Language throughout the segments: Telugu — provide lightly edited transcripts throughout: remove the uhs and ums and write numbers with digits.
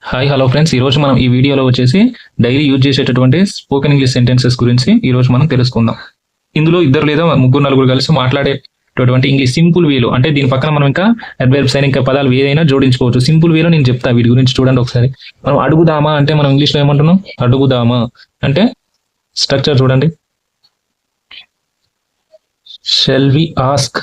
హాయ్ హలో ఫ్రెండ్స్, ఈరోజు మనం ఈ వీడియోలో వచ్చేసి డైలీ యూజ్ చేసేటటువంటి స్పోకెన్ ఇంగ్లీష్ సెంటెన్సెస్ గురించి ఈరోజు మనం తెలుసుకుందాం. ఇందులో ఇద్దరు లేదా ముగ్గురు నలుగురు కలిసి మాట్లాడేటటువంటి ఇంగ్లీష్ సింపుల్ వేలో, అంటే దీని పక్కన మనం ఇంకా అడ్వర్బ్స్ అయినా ఇంకా పదాలు ఏదైనా జోడించుకోవచ్చు. సింపుల్ వేలో నేను చెప్తా వీటి గురించి, చూడండి ఒకసారి. మనం అడుగుదామా అంటే మనం ఇంగ్లీష్లో ఏమంటున్నాం? అడుగుదామా అంటే స్ట్రక్చర్ చూడండి. షెల్ వి ఆస్క్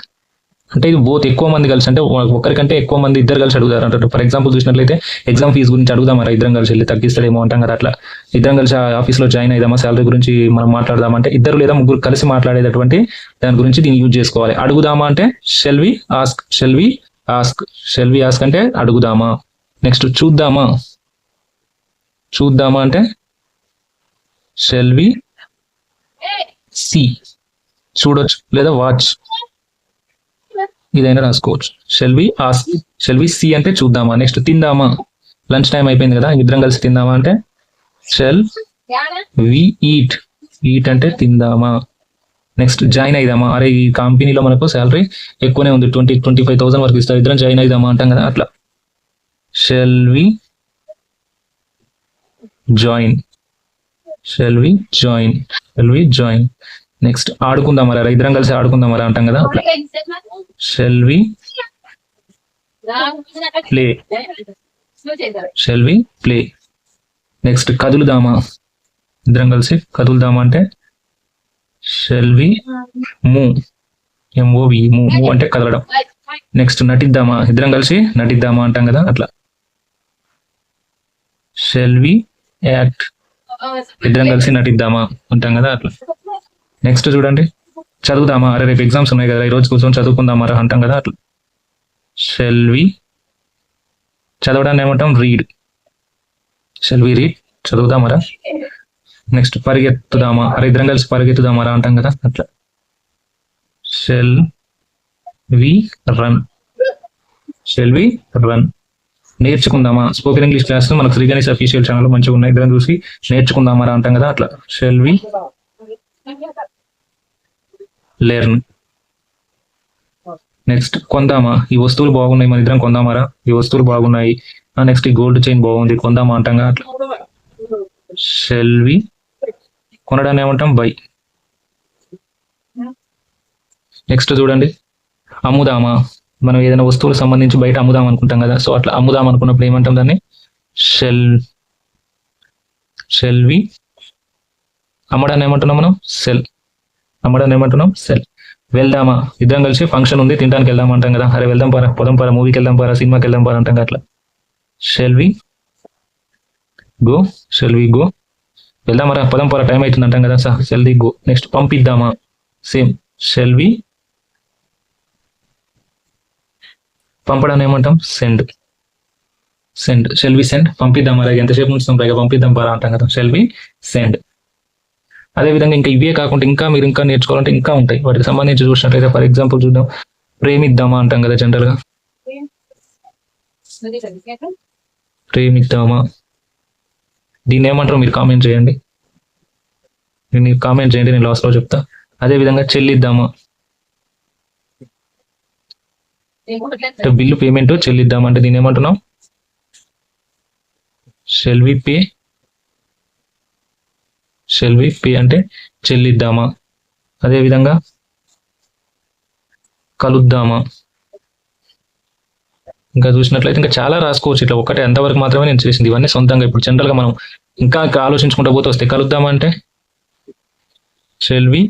అంటే ఇది బోత్ ఎక్కువ మంది కలిసి, అంటే ఒకరికంటే ఎక్కువ మంది ఇద్దరు కలిసి అడుగుతారు అంటారు. ఫర్ ఎగ్జాంపుల్ చూసినట్లయితే ఎగ్జామ్ ఫీజు గురించి అడుగుదామరా, ఇద్దరం కలిసి వెళ్ళి తగ్గిస్తాడేమో అంటాం కదా. అట్లా ఇద్దరం కలిసి ఆఫీస్లో జాయిన్ అయిదామా, శాలరీ గురించి మనం మాట్లాడదామంటే ఇద్దరు లేదా ముగ్గురు కలిసి మాట్లాడేటటువంటి దాని గురించి దీన్ని యూజ్ చేసుకోవాలి. అడుగుదామా అంటే shall we ask, shall we ask, shall we ask అంటే అడుగుదామా. నెక్స్ట్ చూద్దామా, చూద్దామా అంటే షెల్ వి సీ, చూడొచ్చు లేదా వాచ్, ఇదైనా రాసుకోవచ్చు. Shall we ask, shall we see అంటే చూద్దామా. నెక్స్ట్ తిందామా, లంచ్ టైం అయిపోయింది కదా, ఇద్దరం కలిసి తిందామా అంటే షెల్ వి ఈట్, ఈట్ అంటే తిందామా. నెక్స్ట్ జాయిన్ అయిదామా, అరే ఈ కంపెనీలో మనకు శాలరీ ఎక్కువనే ఉంది, 25,000 వరకు ఇస్తారు, ఇద్దరం జాయిన్ అయిదామా అంటాం కదా, అట్లా shall we join, shall we join, shall we join. Next ఆడుకుందామరా, ఇద్దరం కలిసి ఆడుకుందామరా అంటాం కదా, అట్లా shall we play, shall we play. Next కదులుదామా, ఇద్దరం కలిసి కదులుదామా అంటే shall we move, MOV move, move అంటే కదలడం. నెక్స్ట్ నటిద్దామా, ఇద్దరం కలిసి నటిద్దామా అంటాం కదా, అట్లా షెల్ వి యాక్ట్, ఇద్దరం కలిసి నటిద్దామా అంటాం కదా, అట్లా. నెక్స్ట్ చూడండి, చదువుదామా, అరే రేపు ఎగ్జామ్స్ ఉన్నాయి కదా, ఈరోజు కూర్చొని చదువుకుందామా అంటాం కదా, అట్లా షెల్ వి చదవడాన్ని ఏమంటాం? రీడ్, షెల్ వి రీడ్, చదువుదామరా. నెక్స్ట్ పరిగెత్తుదామా, అరే ఇద్దరం కలిసి పరిగెత్తుదామరా అంటాం కదా, అట్లా shall we run, shall we run. నేర్చుకుందామా, స్పోకెన్ ఇంగ్లీష్ క్లాస్ మనకు శ్రీ గణేష్ అఫీషియల్ ఛానల్ మంచిగా ఉన్నాయి, ఇద్దరం చూసి నేర్చుకుందామరా అంటాం కదా, అట్లా షెల్ వి లెర్న్. నెక్స్ట్ కొందామా, ఈ వస్తువులు బాగున్నాయి, మన ఇద్దరం కొందామరా, ఈ వస్తువులు బాగున్నాయి. నెక్స్ట్ ఈ గోల్డ్ చైన్ బాగుంది, కొందామా అంటాం కదా, అట్లా షెల్ వి కొనడాన్ని ఏమంటాం? బై. నెక్స్ట్ చూడండి, అమ్ముదామా, మనం ఏదైనా వస్తువులకు సంబంధించి బయట అమ్ముదాం అనుకుంటాం కదా, సో అట్లా అమ్ముదాం అనుకున్నప్పుడు ఏమంటాం దాన్ని? షెల్ వి అమ్మడాన్ని ఏమంటున్నాం మనం? సెల్, అమ్మడాన్ని ఏమంటున్నాం? సెల్. వెళ్దామా, ఇద్దరం కలిసి ఫంక్షన్ ఉంది తినడానికి వెళ్దాం అంటాం కదా, అరే వెళ్దాం పారా, పొదం పారా, మూవీకి వెళ్దాం పారా, సినిమాకి వెళ్దాం పారా అంటాం కదా, అట్లా shall we go, shall we go, వెళ్దామరా పొదం పారా టైం అవుతుంది అంటాం కదా, షెల్ వి గో. నెక్స్ట్ పంపిద్దామా, సేమ్ షెల్ వి పంపడాన్ని ఏమంటాం? Send, send, shall we send. పంపిద్దామరా, ఎంతసేపు ఉంచుతాం పైగా, పంపిద్దాం పారా అంటాం కదా, షెల్ వి సెండ్. అదేవిధంగా ఇంకా ఇవే కాకుండా ఇంకా మీరు ఇంకా నేర్చుకోవాలంటే ఇంకా ఉంటాయి, వాటికి సంబంధించి చూసినట్లయితే ఫర్ ఎగ్జాంపుల్ చూద్దాం, ప్రేమిద్దామా అంటాం కదా జనరల్ గా, ప్రేమిద్దామా, దీన్ని ఏమంటారు మీరు కామెంట్ చేయండి, నేను కామెంట్ చేయండి, నేను లాస్ట్ లో చెప్తా. అదేవిధంగా చెల్లిద్దామా, బిల్లు పేమెంట్ చెల్లిద్దామా అంటే దీన్ని ఏమంటున్నాం? Shall we pay, shall we pay అంటే చెల్లిద్దామా. అదేవిధంగా కలుద్దామా, ఇంకా చూసినట్లయితే ఇంకా చాలా రాసుకోవచ్చు, ఇట్లా ఒకటే అంతవరకు మాత్రమే నేను చేసింది, ఇవన్నీ సొంతంగా. ఇప్పుడు జనరల్ గా మనం ఇంకా ఆలోచించుకుంటూ పోతే వస్తే కలుద్దామా అంటే షెల్ వి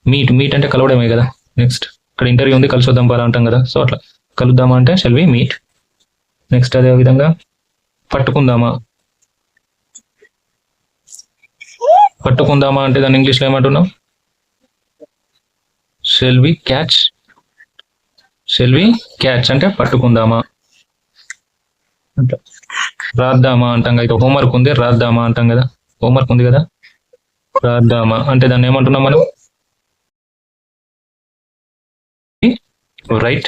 మీట్, మీట్ అంటే కలవడమే కదా. నెక్స్ట్ ఇక్కడ ఇంటర్వ్యూ ఉంది కలిసి వద్దాం పారా అంటాం కదా, సో అట్లా కలుద్దామా అంటే షెల్ వి మీట్. నెక్స్ట్ అదే విధంగా పట్టుకుందామా, పట్టుకుందామా అంటే దాన్ని ఇంగ్లీష్లో ఏమంటున్నాం? Shall we catch, shall we catch అంటే పట్టుకుందామా. రాద్దామా అంటాం కదా, హోంవర్క్ ఉంది రాద్దామా అంటాం కదా, హోంవర్క్ ఉంది కదా రాద్దామా అంటే దాన్ని ఏమంటున్నాం మనం? రైట్.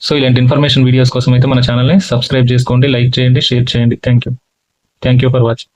సో ఇలాంటి ఇన్ఫర్మేషన్ వీడియోస్ కోసం అయితే మన ఛానల్ని సబ్స్క్రైబ్ చేసుకోండి, లైక్ చేయండి, షేర్ చేయండి. Thank you for watching.